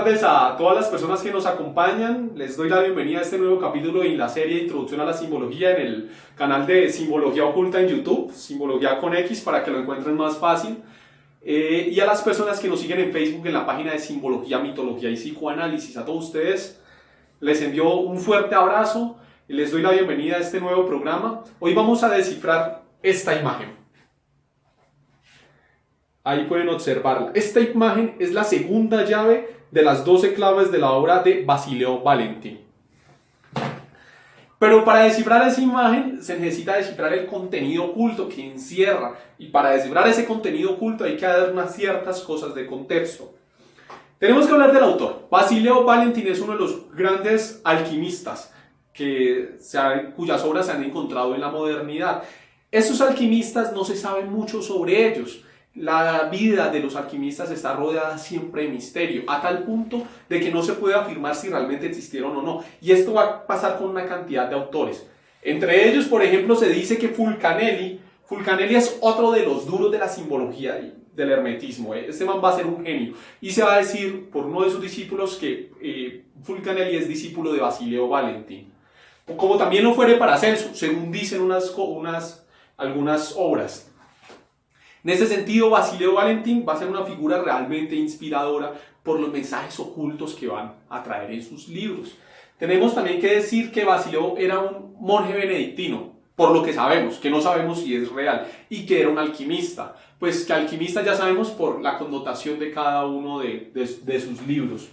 tardes a todas las personas que nos acompañan. Les doy la bienvenida a este nuevo capítulo en la serie Introducción a la Simbología en el canal de Simbología Oculta en YouTube, Simbología con X, para que lo encuentren más fácil. Y a las personas que nos siguen en Facebook en la página de Simbología, Mitología y Psicoanálisis. A todos ustedes les envío un fuerte abrazo y les doy la bienvenida a este nuevo programa. Hoy vamos a descifrar esta imagen. Ahí pueden observarla. Esta imagen es la segunda llave de las 12 claves de la obra de Basileo Valentín. Pero para descifrar esa imagen se necesita descifrar el contenido oculto que encierra. Y para descifrar ese contenido oculto hay que dar unas ciertas cosas de contexto. Tenemos que hablar del autor. Basileo Valentín es uno de los grandes alquimistas cuyas obras se han encontrado en la modernidad. Esos alquimistas no se sabe mucho sobre ellos. La vida de los alquimistas está rodeada siempre de misterio, a tal punto de que no se puede afirmar si realmente existieron o no. Y esto va a pasar con una cantidad de autores. Entre ellos, por ejemplo, se dice que Fulcanelli es otro de los duros de la simbología y del hermetismo. Este man va a ser un genio. Y se va a decir por uno de sus discípulos que Fulcanelli es discípulo de Basileo Valentín. Como también lo fuere Paracelso, según dicen algunas obras. En ese sentido, Basileo Valentín va a ser una figura realmente inspiradora por los mensajes ocultos que van a traer en sus libros. Tenemos también que decir que Basileo era un monje benedictino, por lo que sabemos, que no sabemos si es real, y que era un alquimista. Pues que alquimista ya sabemos por la connotación de cada uno de sus libros.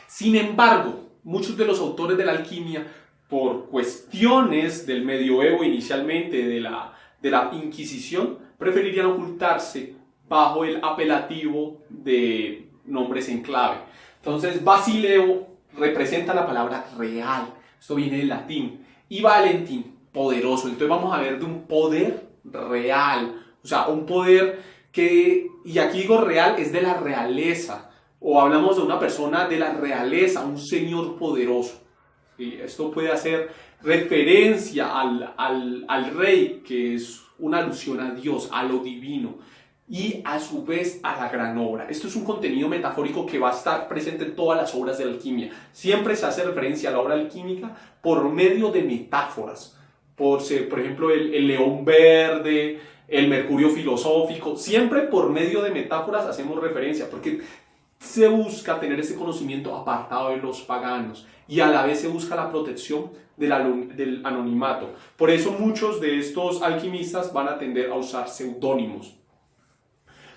Sin embargo, muchos de los autores de la alquimia, por cuestiones del medioevo inicialmente, de la Inquisición, preferirían ocultarse bajo el apelativo de nombres en clave. Entonces, Basileo representa la palabra real, esto viene del latín, y Valentín, poderoso. Entonces vamos a ver de un poder real, o sea, un poder que, y aquí digo real, es de la realeza, o hablamos de una persona de la realeza, un señor poderoso. ¿Sí? Esto puede hacer referencia al rey, que es una alusión a Dios, a lo divino, y a su vez a la gran obra. Esto es un contenido metafórico que va a estar presente en todas las obras de la alquimia. Siempre se hace referencia a la obra alquímica por medio de metáforas. Por ejemplo, el león verde, el mercurio filosófico. Siempre por medio de metáforas hacemos referencia, porque se busca tener ese conocimiento apartado de los paganos y a la vez se busca la protección del anonimato. Por eso muchos de estos alquimistas van a tender a usar seudónimos.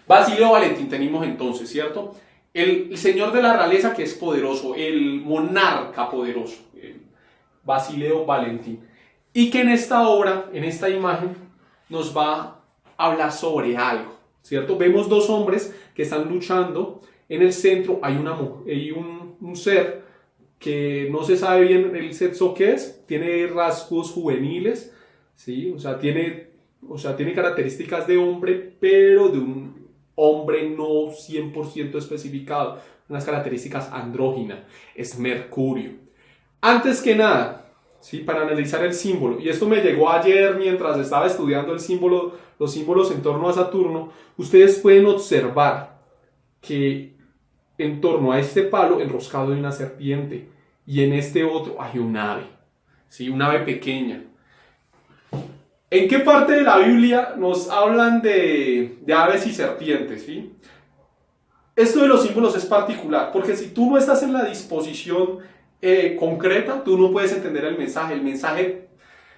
Basileo Valentín tenemos entonces, ¿cierto? El señor de la realeza que es poderoso, el monarca poderoso, Basileo Valentín. Y que en esta obra, en esta imagen, nos va a hablar sobre algo, ¿cierto? Vemos dos hombres que están luchando. En el centro hay un ser que no se sabe bien el sexo que es, tiene rasgos juveniles, ¿sí? O sea, tiene características de hombre, pero de un hombre no 100% especificado, unas características andróginas, es Mercurio. Antes que nada, ¿sí? Para analizar el símbolo, y esto me llegó ayer mientras estaba estudiando los símbolos en torno a Saturno, ustedes pueden observar que en torno a este palo enroscado hay una serpiente y en este otro hay un ave, ¿sí? Un ave pequeña. ¿En qué parte de la Biblia nos hablan de aves y serpientes? ¿Sí? Esto de los símbolos es particular, porque si tú no estás en la disposición concreta, tú no puedes entender el mensaje. El mensaje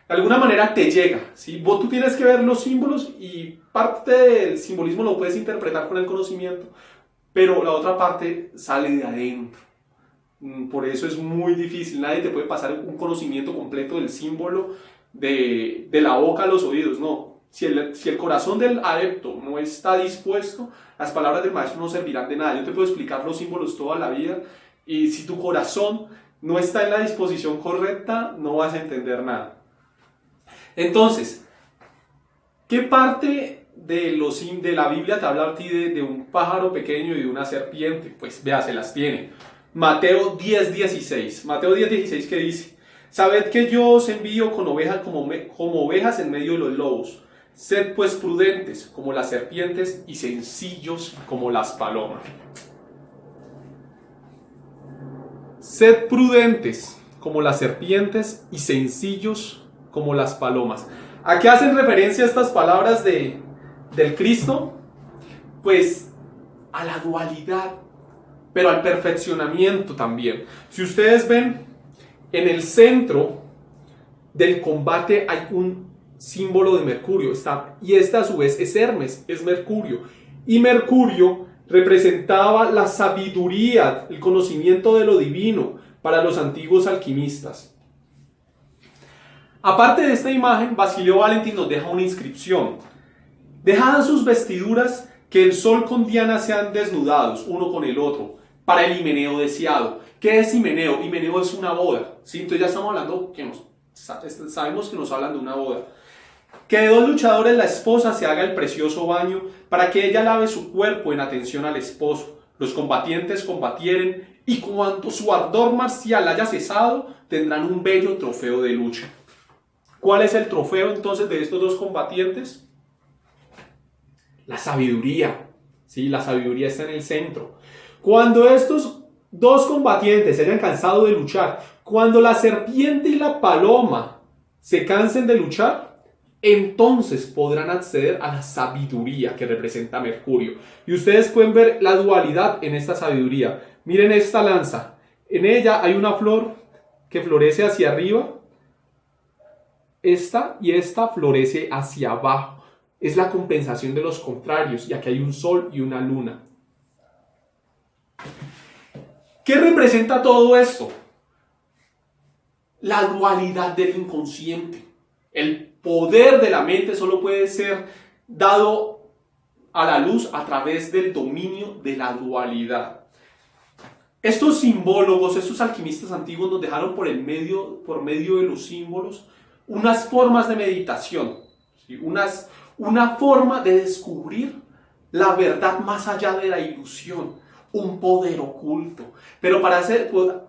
de alguna manera te llega, ¿sí? Tú tienes que ver los símbolos y parte del simbolismo lo puedes interpretar con el conocimiento, pero la otra parte sale de adentro. Por eso es muy difícil. Nadie te puede pasar un conocimiento completo del símbolo de la boca a los oídos. No. Si el corazón del adepto no está dispuesto, las palabras del maestro no servirán de nada. Yo te puedo explicar los símbolos toda la vida y si tu corazón no está en la disposición correcta, no vas a entender nada. Entonces, ¿qué parte de la Biblia te habla a ti de un pájaro pequeño y de una serpiente? Pues vea, se las tiene. Mateo 10:16. Mateo 10:16 que dice: Sabed que yo os envío como ovejas en medio de los lobos. Sed pues prudentes como las serpientes y sencillos como las palomas. Sed prudentes como las serpientes y sencillos como las palomas. ¿A qué hacen referencia estas palabras del Cristo? Pues a la dualidad, pero al perfeccionamiento también. Si ustedes ven, en el centro del combate hay un símbolo de Mercurio, y este a su vez es Hermes, es Mercurio. Y Mercurio representaba la sabiduría, el conocimiento de lo divino para los antiguos alquimistas. Aparte de esta imagen, Basilio Valentín nos deja una inscripción. Dejadas sus vestiduras, que el sol con Diana sean desnudados, uno con el otro, para el himeneo deseado. ¿Qué es himeneo? Himeneo es una boda, ¿sí? Entonces ya estamos hablando, sabemos que nos hablan de una boda. Que de dos luchadores la esposa se haga el precioso baño, para que ella lave su cuerpo en atención al esposo. Los combatientes combatieren, y cuando su ardor marcial haya cesado, tendrán un bello trofeo de lucha. ¿Cuál es el trofeo entonces de estos dos combatientes? La sabiduría, ¿sí? La sabiduría está en el centro. Cuando estos dos combatientes se hayan cansado de luchar, cuando la serpiente y la paloma se cansen de luchar, entonces podrán acceder a la sabiduría que representa Mercurio. Y ustedes pueden ver la dualidad en esta sabiduría. Miren esta lanza. En ella hay una flor que florece hacia arriba. Esta y esta florece hacia abajo. Es la compensación de los contrarios. Y aquí hay un sol y una luna. ¿Qué representa todo esto? La dualidad del inconsciente. El poder de la mente solo puede ser dado a la luz a través del dominio de la dualidad. Estos simbólogos, estos alquimistas antiguos nos dejaron por medio de los símbolos unas formas de meditación, ¿sí? Una forma de descubrir la verdad más allá de la ilusión, un poder oculto. Pero para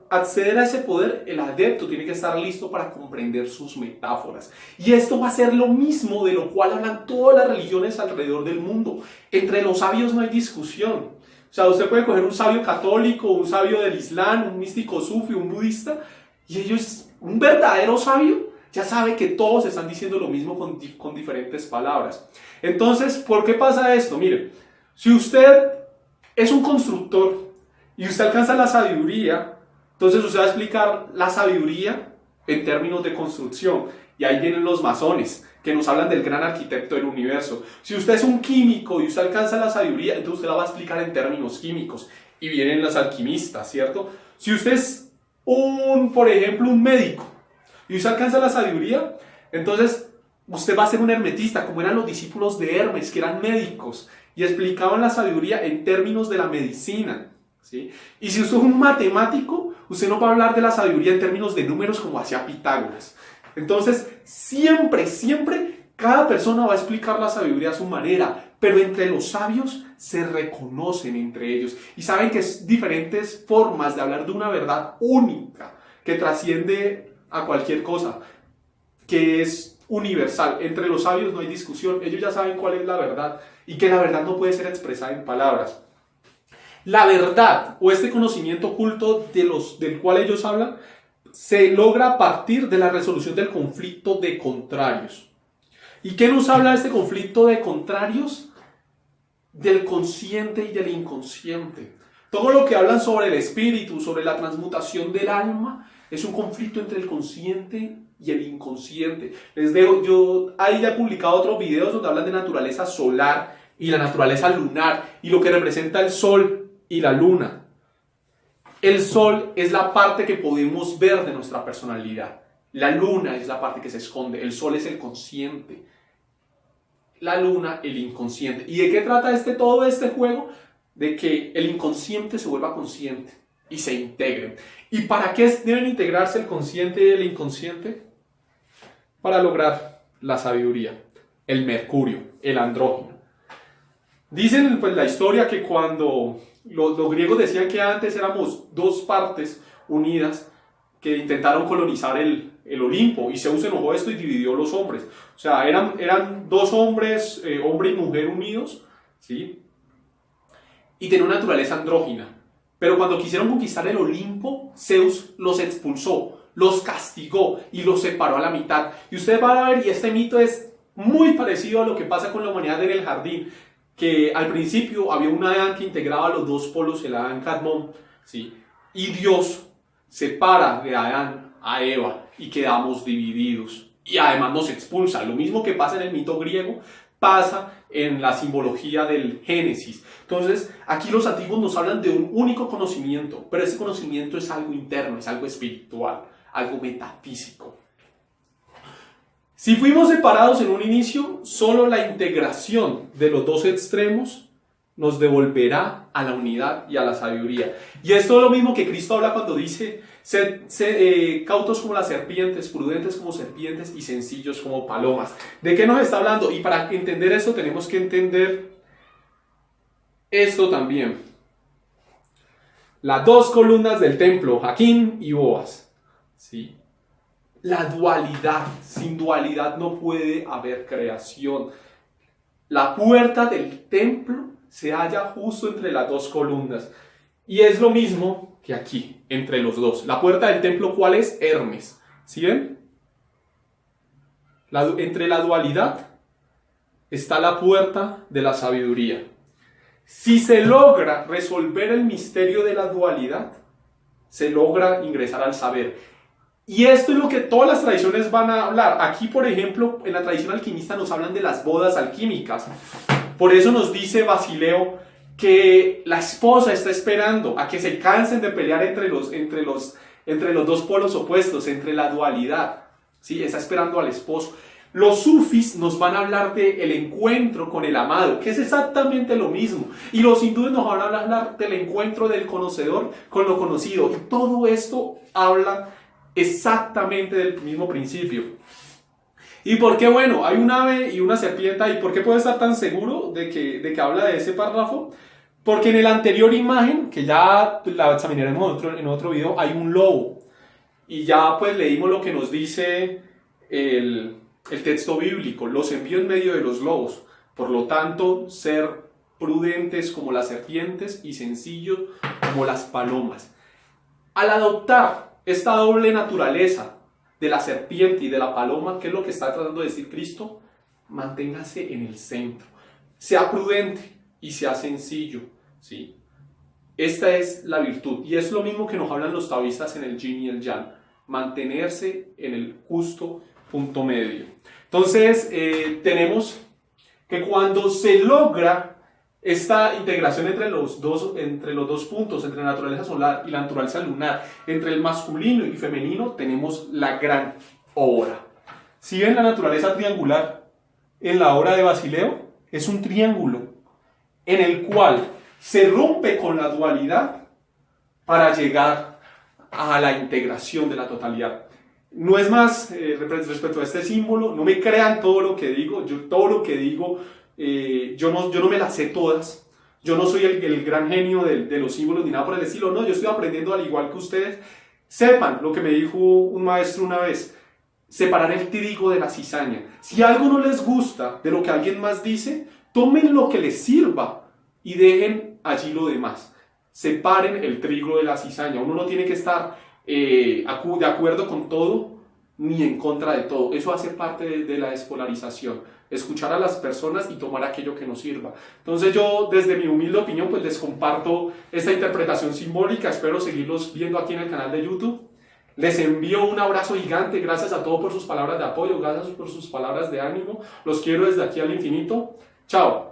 acceder a ese poder, el adepto tiene que estar listo para comprender sus metáforas. Y esto va a ser lo mismo de lo cual hablan todas las religiones alrededor del mundo. Entre los sabios no hay discusión. O sea, usted puede coger un sabio católico, un sabio del Islam, un místico sufi, un budista, y ellos, un verdadero sabio, ya sabe que todos están diciendo lo mismo con diferentes palabras. Entonces, ¿por qué pasa esto? Mire, si usted es un constructor y usted alcanza la sabiduría, entonces usted va a explicar la sabiduría en términos de construcción. Y ahí vienen los masones, que nos hablan del gran arquitecto del universo. Si usted es un químico y usted alcanza la sabiduría, entonces usted la va a explicar en términos químicos. Y vienen los alquimistas, ¿cierto? Si usted es por ejemplo, un médico y usted alcanza la sabiduría, entonces usted va a ser un hermetista, como eran los discípulos de Hermes, que eran médicos y explicaban la sabiduría en términos de la medicina, ¿sí? Y si usted es un matemático, usted no va a hablar de la sabiduría en términos de números como hacía Pitágoras. Entonces, siempre, cada persona va a explicar la sabiduría a su manera, pero entre los sabios se reconocen entre ellos y saben que es diferentes formas de hablar de una verdad única que trasciende a cualquier cosa, que es universal. Entre los sabios no hay discusión, ellos ya saben cuál es la verdad y que la verdad no puede ser expresada en palabras. La verdad o este conocimiento oculto del cual ellos hablan se logra a partir de la resolución del conflicto de contrarios. ¿Y qué nos habla de este conflicto de contrarios? Del consciente y del inconsciente. Todo lo que hablan sobre el espíritu, sobre la transmutación del alma, es un conflicto entre el consciente y el inconsciente. Les dejo, yo ahí ya he publicado otros videos donde hablan de naturaleza solar y la naturaleza lunar y lo que representa el sol y la luna. El sol es la parte que podemos ver de nuestra personalidad. La luna es la parte que se esconde. El sol es el consciente. La luna, el inconsciente. ¿Y de qué trata todo este juego? De que el inconsciente se vuelva consciente y se integren. ¿Y para qué deben integrarse el consciente y el inconsciente? Para lograr la sabiduría, el mercurio, el andrógeno. Dicen pues la historia que cuando los griegos decían que antes éramos dos partes unidas que intentaron colonizar el Olimpo, y Zeus se enojó de esto y dividió los hombres. O sea, eran dos hombres, hombre y mujer unidos, ¿sí? Y tenían una naturaleza andrógina. Pero cuando quisieron conquistar el Olimpo, Zeus los expulsó, los castigó y los separó a la mitad. Y ustedes van a ver, y este mito es muy parecido a lo que pasa con la humanidad en el jardín, que al principio había un Adán que integraba los dos polos, el Adán Cadmón, ¿sí? Y Dios separa de Adán a Eva y quedamos divididos. Y además nos expulsa. Lo mismo que pasa en el mito griego, pasa en la simbología del Génesis. Entonces, aquí los antiguos nos hablan de un único conocimiento, pero ese conocimiento es algo interno, es algo espiritual, algo metafísico. Si fuimos separados en un inicio, solo la integración de los dos extremos nos devolverá a la unidad y a la sabiduría. Y esto es lo mismo que Cristo habla cuando dice: sed cautos como las serpientes, prudentes como serpientes y sencillos como palomas. ¿De qué nos está hablando? Y para entender esto tenemos que entender esto también. Las dos columnas del templo, Jaquín y Boaz. ¿Sí? La dualidad. Sin dualidad no puede haber creación. La puerta del templo se halla justo entre las dos columnas. Y es lo mismo que aquí, entre los dos. La puerta del templo, ¿cuál es? Hermes. ¿Sí ven? Entre la dualidad está la puerta de la sabiduría. Si se logra resolver el misterio de la dualidad, se logra ingresar al saber. Y esto es lo que todas las tradiciones van a hablar. Aquí, por ejemplo, en la tradición alquimista nos hablan de las bodas alquímicas. Por eso nos dice Basileo que la esposa está esperando a que se cansen de pelear entre los dos polos opuestos, entre la dualidad. ¿Sí? Está esperando al esposo. Los sufis nos van a hablar del encuentro con el amado, que es exactamente lo mismo. Y los hindúes nos van a hablar del encuentro del conocedor con lo conocido. Y todo esto habla exactamente del mismo principio. ¿Y por qué? Bueno, hay un ave y una serpiente. ¿Y por qué puedo estar tan seguro de que habla de ese párrafo? Porque en la anterior imagen, que ya la examinaremos en otro video, hay un lobo. Y ya pues leímos lo que nos dice el texto bíblico. Los envío en medio de los lobos. Por lo tanto, ser prudentes como las serpientes y sencillos como las palomas. Al adoptar esta doble naturaleza de la serpiente y de la paloma, ¿qué es lo que está tratando de decir Cristo? Manténgase en el centro. Sea prudente y sea sencillo, ¿sí? Esta es la virtud. Y es lo mismo que nos hablan los taoístas en el yin y el yang. Mantenerse en el justo punto medio. Entonces, tenemos que cuando se logra esta integración entre los dos puntos, entre la naturaleza solar y la naturaleza lunar, entre el masculino y femenino, tenemos la gran obra. Si ven la naturaleza triangular en la obra de Basileo, es un triángulo en el cual se rompe con la dualidad para llegar a la integración de la totalidad. No es más, respecto a este símbolo, no me crean todo lo que digo, yo no me las sé todas, yo no soy el gran genio de los símbolos ni nada por el estilo, no, yo estoy aprendiendo al igual que ustedes. Sepan lo que me dijo un maestro una vez: separar el trigo de la cizaña. Si algo no les gusta de lo que alguien más dice, tomen lo que les sirva y dejen allí lo demás. Separen el trigo de la cizaña. Uno no tiene que estar de acuerdo con todo ni en contra de todo. Eso hace parte de la despolarización. Escuchar a las personas y tomar aquello que nos sirva. Entonces yo, desde mi humilde opinión, pues les comparto esta interpretación simbólica. Espero seguirlos viendo aquí en el canal de YouTube. Les envío un abrazo gigante. Gracias a todos por sus palabras de apoyo. Gracias por sus palabras de ánimo. Los quiero desde aquí al infinito. Chao.